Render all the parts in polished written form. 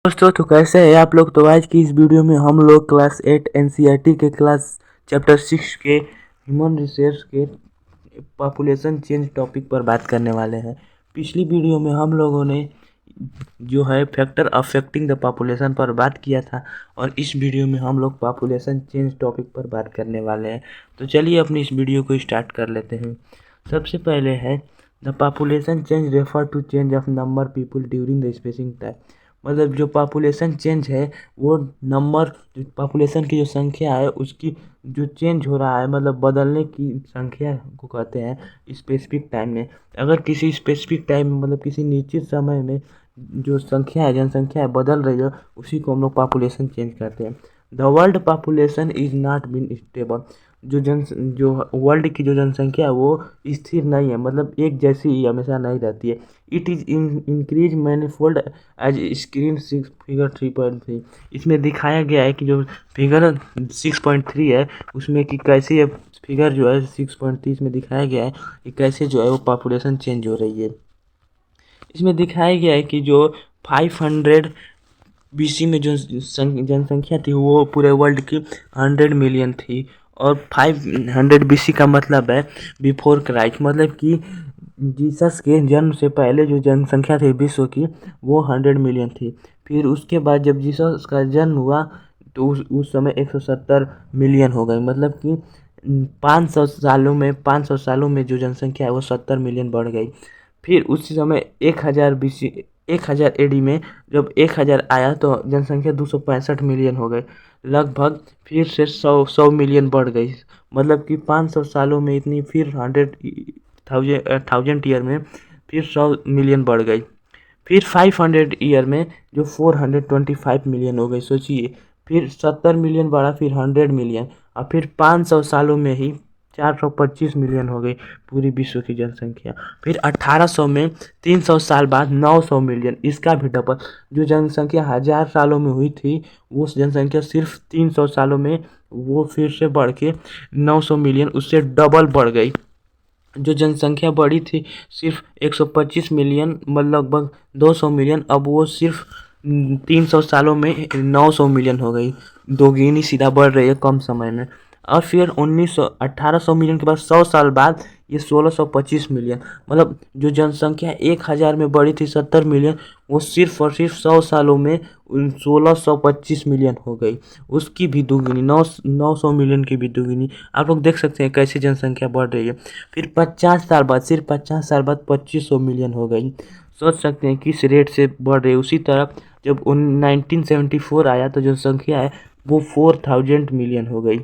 दोस्तों तो कैसे हैं आप लोग। तो आज की इस वीडियो में हम लोग क्लास 8 एनसीईआरटी के क्लास चैप्टर 6 के ह्यूमन रिसोर्स के पॉपुलेशन चेंज टॉपिक पर बात करने वाले हैं। पिछली वीडियो में हम लोगों ने जो है फैक्टर अफेक्टिंग द पॉपुलेशन पर बात किया था और इस वीडियो में हम लोग पॉपुलेशन चेंज टॉपिक पर बात करने वाले हैं। तो चलिए अपनी इस वीडियो को स्टार्ट कर लेते हैं। सबसे पहले है the population change refer to change of number people during the spacing time. मतलब जो पॉपुलेशन चेंज है वो नंबर पॉपुलेशन की जो संख्या है उसकी जो चेंज हो रहा है मतलब बदलने की संख्या को कहते हैं स्पेसिफिक टाइम में। अगर किसी स्पेसिफिक टाइम में मतलब किसी निश्चित समय में जो संख्या है जनसंख्या है बदल रही है उसी को हम लोग पॉपुलेशन चेंज करते हैं। The world population is not been stable. जो वर्ल्ड की जो जनसंख्या है वो स्थिर नहीं है मतलब एक जैसी ही हमेशा नहीं रहती है। It is increase manifold as screen 6 figure 3.3। इसमें दिखाया गया है कि जो फिगर 6.3 है उसमें कि कैसे ये फिगर जो है 6.3 में दिखाया गया है कि कैसे जो है वो पॉपुलेशन चेंज हो रही है। इसमें दिखाया गया है कि जो 500 बीसी में जो जनसंख्या थी वो पूरे वर्ल्ड की 100 मिलियन थी और 500 बीसी का मतलब है बिफोर क्राइस्ट, मतलब कि जीसस के जन्म से पहले जो जनसंख्या थी विश्व की वो 100 मिलियन थी। फिर उसके बाद जब जीसस का जन्म हुआ तो उस समय 170 मिलियन हो गई, मतलब कि 500 सालों में जो जनसंख्या है वो 70 मिलियन बढ़ गई। फिर उसी समय 1000 बीसी 1000 एडी में जब 1000 आया तो जनसंख्या 265 मिलियन हो गई लगभग। फिर से 100 मिलियन बढ़ गई, मतलब कि 500 सालों में इतनी, फिर 1000 ईयर में फिर 100 मिलियन बढ़ गई। फिर 500 ईयर में जो 425 मिलियन हो गई, सोचिए। फिर 70 मिलियन बढ़ा, फिर 100 मिलियन और फिर 500 सालों में ही 425 मिलियन हो गई पूरी विश्व की जनसंख्या। फिर 1800 में 300 साल बाद 900 मिलियन, इसका भी डबल। जो जनसंख्या 1000 सालों में हुई थी वो जनसंख्या सिर्फ 300 सालों में वो फिर से बढ़ के 900 मिलियन, उससे डबल बढ़ गई। जो जनसंख्या बढ़ी थी सिर्फ 125 मिलियन मतलब लगभग 200 मिलियन, अब वो सिर्फ 300 सालों में 900 मिलियन हो गई। दोगुनी सीधा बढ़ रही है कम समय में। और फिर 1800 मिलियन के बाद 100 साल बाद ये 1625 मिलियन, मतलब जो जनसंख्या 1000 में बढ़ी थी 70 मिलियन वो सिर्फ और सिर्फ 100 सालों में 1625 मिलियन हो गई। उसकी भी दुगनी 900 मिलियन की भी दुगनी। आप लोग देख सकते हैं कैसे जनसंख्या बढ़ रही है। फिर 50 साल बाद, सिर्फ 50 साल बाद 2500 मिलियन हो गई। सोच सकते हैं किस रेट से बढ़ रही है। उसी तरह जब 1974 आया तो जनसंख्या है वो 4000 मिलियन हो गई।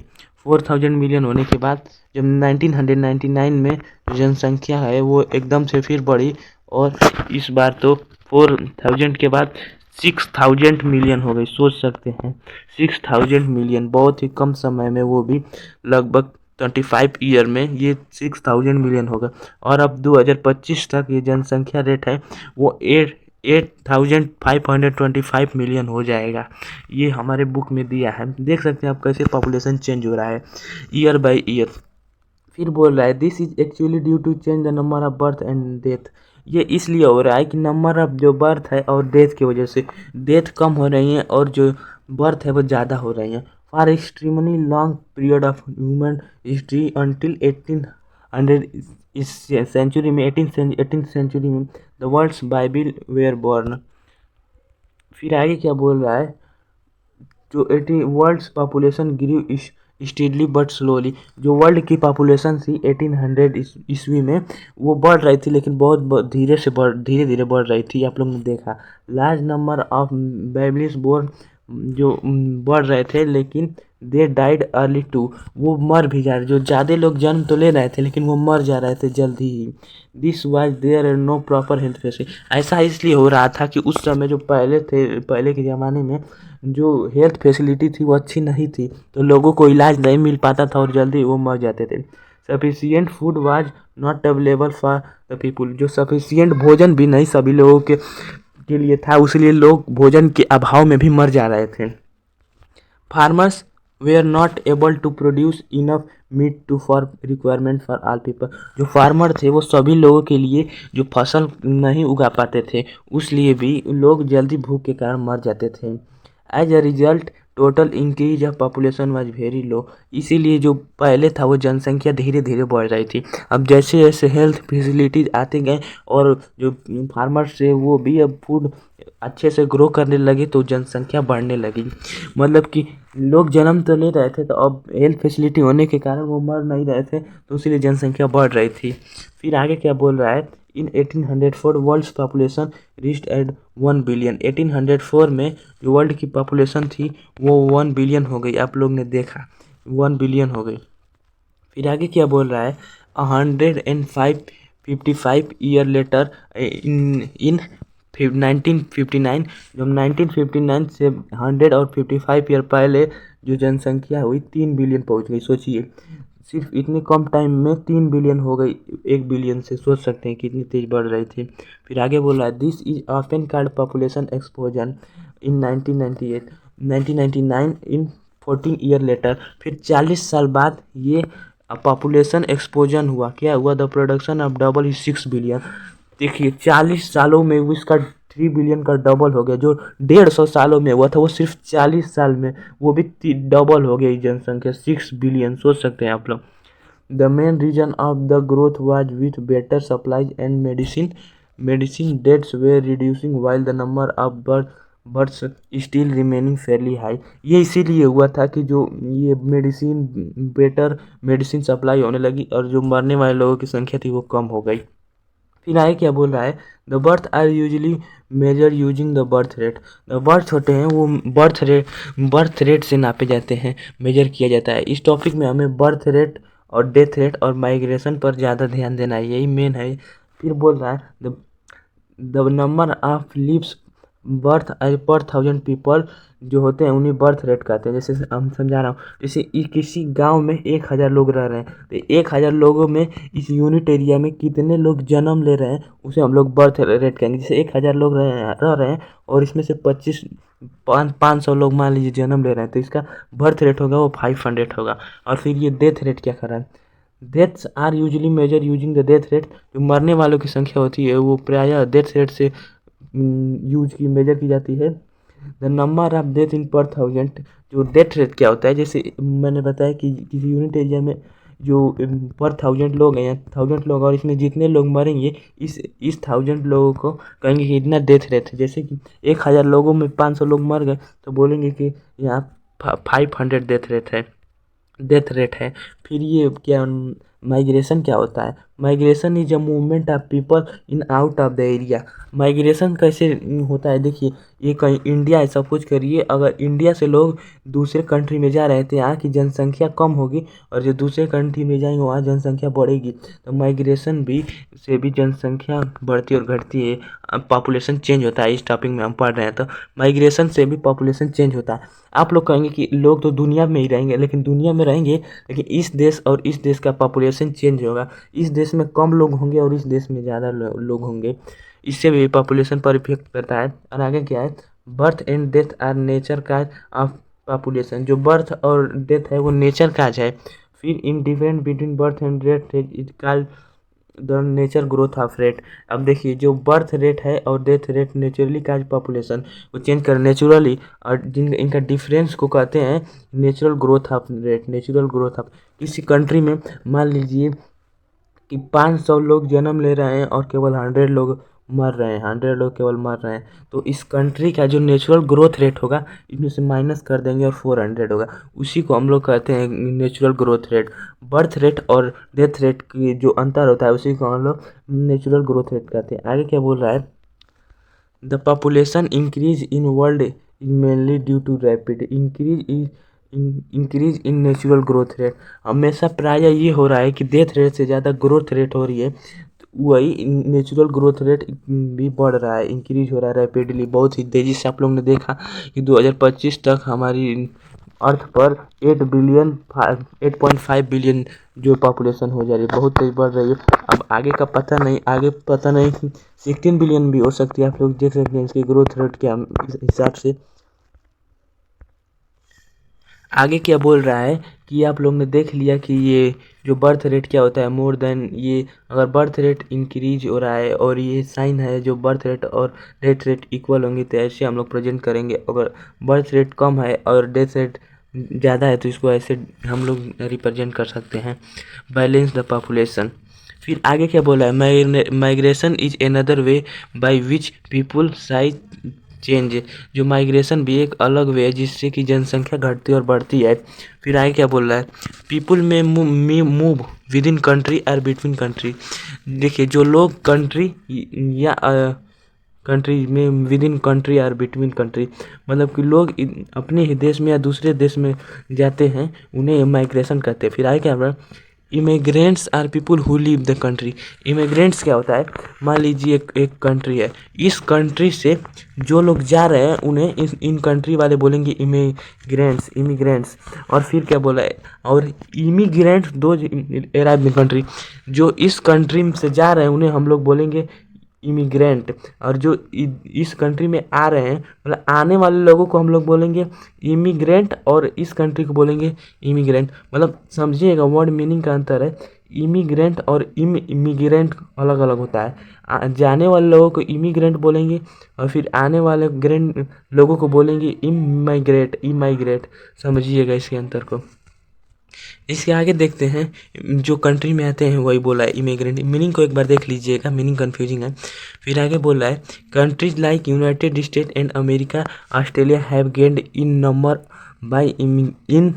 4000 मिलियन होने के बाद जब 1999 में जनसंख्या है वो एकदम से फिर बढ़ी और इस बार तो 4000 के बाद 6000 मिलियन हो गई। सोच सकते हैं 6000 मिलियन बहुत ही कम समय में, वो भी लगभग 25 ईयर में ये 6000 मिलियन होगा। और अब 2025 तक ये जनसंख्या रेट है वो 8525 मिलियन हो जाएगा। ये हमारे बुक में दिया है, देख सकते हैं आप कैसे पॉपुलेशन चेंज हो रहा है ईयर बाय ईयर। फिर बोल रहा है this is actually due to change the number of birth and death. ये इसलिए हो रहा है कि नंबर ऑफ जो बर्थ है और डेथ की वजह से डेथ कम हो रही है और जो बर्थ है वो ज़्यादा हो रही है। For extremely long period of human history until 1800 इस सेंचुरी में 18th सेंचुरी में the world's bible were born. फिर आगे क्या बोल रहा है, जो 18 world's population grew steadily but slowly. जो वर्ल्ड की पॉपुलेशन थी 1800 ईस्वी में वो बढ़ रही थी लेकिन बहुत धीरे धीरे बढ़ रही थी। आप लोग ने देखा large number of babies born जो बढ़ रहे थे लेकिन दे डाइड अर्ली टू, वो मर भी जा रहे, जो ज़्यादा लोग जन्म तो ले रहे थे लेकिन वो मर जा रहे थे जल्दी ही। This was there are no proper health facility. ऐसा इसलिए हो रहा था कि उस समय जो पहले के ज़माने में जो हेल्थ फैसिलिटी थी वो अच्छी नहीं थी तो लोगों को इलाज नहीं मिल पाता था और जल्दी वो मर जाते थे। Sufficient food was not available for the people. जो सफिशियंट भोजन भी नहीं सभी लोगों के लिए था, उसलिए लोग भोजन के अभाव में भी मर जा रहे थे। Farmers were not able to produce enough meat to for requirement for all people. जो फार्मर थे वो सभी लोगों के लिए जो फसल नहीं उगा पाते थे, उसलिए भी लोग जल्दी भूख के कारण मर जाते थे। As a result total increase of population was very low. इसीलिए जो पहले था वो जनसंख्या धीरे धीरे बढ़ रही थी। अब जैसे जैसे हेल्थ फैसिलिटीज आते गए और जो फार्मर्स थे वो भी अब फूड अच्छे से ग्रो करने लगे तो जनसंख्या बढ़ने लगी। मतलब कि लोग जन्म तो ले रहे थे, तो अब हेल्थ फैसिलिटी होने के कारण वो मर नहीं रहे थे, तो इसीलिए जनसंख्या बढ़ रही थी। फिर आगे क्या बोल रहा है, in 1804 world's population reached at 1 billion. 1804 में जो वर्ल्ड की पॉपुलेशन थी वो 1 बिलियन हो गई। आप लोग ने देखा 1 बिलियन हो गई। फिर आगे क्या बोल रहा है, 155 ईयर लेटर इन 1959, जब 1959 से 155 ईयर पहले जो जनसंख्या हुई 3 बिलियन पहुंच गई। सोचिए सिर्फ इतने कम टाइम में 3 बिलियन हो गई 1 बिलियन से। सोच सकते हैं कितनी तेज बढ़ रही थी। फिर आगे बोल रहा है, this is often called population explosion in 1998 1999 in 14 year later. फिर 40 साल बाद ये पॉपुलेशन एक्सप्लोजन हुआ। क्या हुआ, the production of double is 6 billion. देखिए 40 सालों में वो इसका 3 बिलियन का डबल हो गया। जो 150 सालों में हुआ था वो सिर्फ 40 साल में वो भी डबल हो गई जनसंख्या 6 बिलियन। सोच सकते हैं आप लोग। The main reason of the growth was with better supplies and medicine deaths were reducing while the number of births still remaining fairly high. ये इसीलिए हुआ था कि जो ये बेटर मेडिसिन सप्लाई होने लगी और जो मरने वाले लोगों की संख्या थी वो कम हो गई। फिर आगे क्या बोल रहा है, the birth are usually measure using the birth rate. The birth होते हैं वो बर्थ रेट से नापे जाते हैं, मेजर किया जाता है। इस टॉपिक में हमें बर्थ रेट और डेथ रेट और माइग्रेशन पर ज़्यादा ध्यान देना है, यही मेन है। फिर बोल रहा है, the number of lives birth पर 1000 पीपल जो होते हैं उन्हें बर्थ रेट कहते हैं। जैसे हम समझा रहा हूँ, जैसे किसी गांव में 1000 लोग रह रहे हैं, तो 1000 लोगों में इस यूनिट एरिया में कितने लोग जन्म ले रहे हैं उसे हम लोग बर्थ रेट कहेंगे। जैसे 1000 लोग रह रहे हैं और इसमें से 500 लोग मान लीजिए जन्म ले रहे हैं, तो इसका बर्थ रेट होगा वो 500 होगा। और फिर ये डेथ रेट क्या कर रहा है, deaths are usually measure using the death rate. जो मरने वालों की संख्या होती है वो प्रायः डेथ रेट से मेजर की जाती है। The number of death in पर 1000। जो डेथ रेट क्या होता है, जैसे मैंने बताया कि किसी यूनिट एरिया में जो पर 1000 लोग हैं, 1000 लोग, और इसमें जितने लोग मरेंगे इस 1000 लोगों को कहेंगे कि इतना डेथ रेट है। जैसे कि 1000 लोगों में 500 लोग मर गए तो बोलेंगे कि यहाँ 500 डेथ रेट है। फिर ये क्या, माइग्रेशन क्या होता है, migration is a movement of people in out of the area. Migration कैसे होता है, देखिए ये कहीं इंडिया है, सपोज करिए अगर इंडिया से लोग दूसरे कंट्री में जा रहे हैं तो यहाँ की जनसंख्या कम होगी और जो दूसरे कंट्री में जाएंगे वहाँ जनसंख्या बढ़ेगी। तो माइग्रेशन भी से भी जनसंख्या बढ़ती और घटती है, पॉपुलेशन चेंज होता है। इस टॉपिक में हम पढ़ रहे हैं तो माइग्रेशन से भी पॉपुलेशन चेंज होता है। आप लोग कहेंगे कि लोग तो दुनिया में ही रहेंगे, लेकिन दुनिया में रहेंगे लेकिन इस देश और इस देश का पॉपुलेशन चेंज होगा। इस देश में कम लोग होंगे और इस देश में ज़्यादा लोग होंगे, इससे भी पॉपुलेशन पर इफेक्ट करता है। और आगे क्या है, birth and death are nature cause of population. जो बर्थ और डेथ है वो नेचर काज है। फिर in difference between birth and death it cause the nature growth of rate. अब देखिए जो बर्थ रेट है और death rate naturally cause population को चेंज कर नेचुरली, और जिन इनका डिफरेंस को कहते हैं natural growth of rate. Natural growth of किसी कंट्री में मान लीजिए कि 500 लोग जन्म ले रहे हैं और केवल 100 लोग मर रहे हैं, 100 लोग केवल मर रहे हैं, तो इस कंट्री का जो नेचुरल ग्रोथ रेट होगा इसमें से माइनस कर देंगे और 400 होगा। उसी को हम लोग कहते हैं natural growth rate. Birth rate और डेथ रेट की जो अंतर होता है उसी को हम लोग नेचुरल ग्रोथ रेट कहते हैं। आगे क्या बोल रहा है, the population increase in world is mainly due to rapid increase in natural growth rate. हमेशा प्राय ये हो रहा है कि डेथ रेट से ज़्यादा ग्रोथ रेट हो रही है, तो वही नेचुरल ग्रोथ रेट भी बढ़ रहा है, इंक्रीज हो रहा है रैपिडली, बहुत ही तेज़ी से। आप लोगों ने देखा कि 2025 तक हमारी अर्थ पर 8.5 बिलियन जो पॉपुलेशन हो जा रही है, बहुत तेज बढ़ रही है। अब आगे का पता नहीं, आगे पता नहीं 16 बिलियन भी हो सकती है। आप लोग देख सकते हैं इसकी ग्रोथ रेट के हिसाब से। आगे क्या बोल रहा है कि आप लोग ने देख लिया कि ये जो बर्थ रेट क्या होता है, मोर देन, ये अगर बर्थ रेट इंक्रीज हो रहा है और ये साइन है जो बर्थ रेट और डेथ रेट इक्वल होंगे तो ऐसे हम लोग प्रेजेंट करेंगे। अगर बर्थ रेट कम है और डेथ रेट ज़्यादा है तो इसको ऐसे हम लोग रिप्रेजेंट कर सकते हैं, बैलेंस द पॉपुलेशन। फिर आगे क्या बोला है, migration is another way by which people size change. जो माइग्रेशन भी एक अलग वे है जिससे कि जनसंख्या घटती और बढ़ती है। फिर आगे क्या बोल रहा है, पीपुल में मूव विद इन कंट्री और बिटवीन कंट्री। देखिए जो लोग कंट्री या कंट्री में विद इन कंट्री और बिटवीन कंट्री, मतलब कि लोग अपने ही देश में या दूसरे देश में जाते हैं उन्हें माइग्रेशन कहते हैं। फिर आगे क्या बोल रहा है, immigrants are people who leave the country. Immigrants क्या होता है, मान लीजिए एक कंट्री है, इस कंट्री से जो लोग जा रहे हैं उन्हें इन कंट्री वाले बोलेंगे इमिग्रेंट्स। और फिर क्या बोला है, और इमिग्रेंट्स दो अराइव इन कंट्री, जो इस कंट्री से जा रहे हैं उन्हें हम लोग बोलेंगे इमिग्रेंट। और जो इस कंट्री में आ रहे हैं मतलब आने वाले लोगों को हम लोग बोलेंगे इमिग्रेंट, और इस कंट्री को बोलेंगे इमिग्रेंट। मतलब समझिएगा वर्ड मीनिंग का अंतर है, इमिग्रेंट और इमिग्रेंट अलग अलग होता है। जाने वाले लोगों को इमिग्रेंट बोलेंगे और फिर आने वाले ग्रेंट लोगों को बोलेंगे इमाइग्रेट। समझिएगा इसके अंतर को। इसके आगे देखते हैं, जो कंट्री में आते हैं वही बोला है इमिग्रेंट। मीनिंग को एक बार देख लीजिएगा, मीनिंग कन्फ्यूजिंग है। फिर आगे बोला है, countries like United state and America Australia have gained in number by in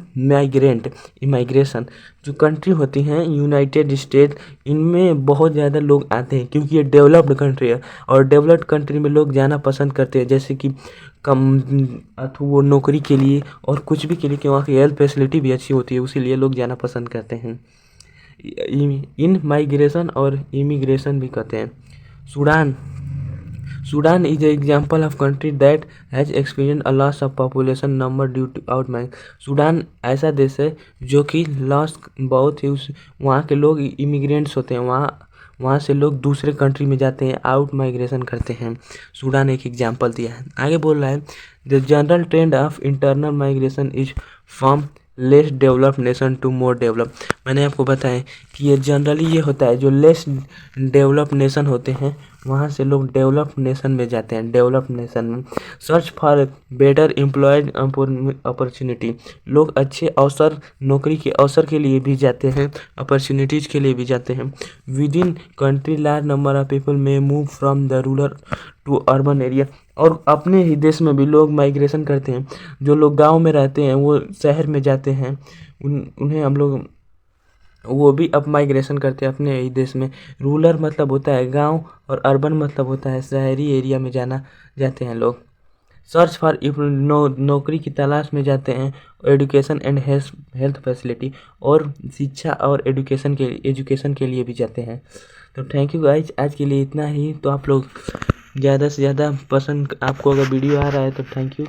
immigration. जो कंट्री होती हैं यूनाइटेड स्टेट, इनमें बहुत ज़्यादा लोग आते हैं क्योंकि ये डेवलप्ड कंट्री है और डेवलप्ड कंट्री में लोग जाना पसंद करते हैं, जैसे कि कम अथवा वो नौकरी के लिए और कुछ भी के लिए, कि वहाँ की हेल्थ फैसिलिटी भी अच्छी होती है, उसीलिए लोग जाना पसंद करते हैं। इन माइग्रेशन और इमिग्रेशन भी कहते हैं। Sudan is example of country that has experience a loss of population number due to out migration. Sudan ऐसा देश है जो कि लॉस बहुत ही वहाँ के लोग इमिग्रेंट्स होते हैं, वहाँ से लोग दूसरे कंट्री में जाते हैं, आउट माइग्रेशन करते हैं। सूडान एक एग्जाम्पल दिया है। आगे बोल रहा है, the general trend of internal migration is from less developed nation to more develop. मैंने आपको बताया कि ये जनरली ये होता है, जो लेस डेवलप्ड नेशन होते हैं वहाँ से लोग डेवलप्ड नेशन में जाते हैं, डेवलप्ड नेशन में। Search for better employed opportunity, लोग अच्छे अवसर, नौकरी के अवसर के लिए भी जाते हैं, अपॉर्चुनिटीज़ के लिए भी जाते हैं। With in country large number of people में move from the rural to urban area. और अपने ही देश में भी लोग माइग्रेशन करते हैं, जो लोग गांव में रहते हैं वो शहर में जाते हैं, उन्हें हम लोग वो भी अब माइग्रेशन करते हैं अपने ही देश में। रूरल मतलब होता है गांव और अर्बन मतलब होता है शहरी एरिया में जाते हैं लोग। सर्च फॉर नौकरी की तलाश में जाते हैं। एजुकेशन एंड हेल्थ फैसिलिटी, और शिक्षा और एजुकेशन के लिए भी जाते हैं। तो थैंक यू गाइज, आज के लिए इतना ही। तो आप लोग ज़्यादा से ज़्यादा पसंद, आपको अगर वीडियो आ रहा है तो थैंक यू।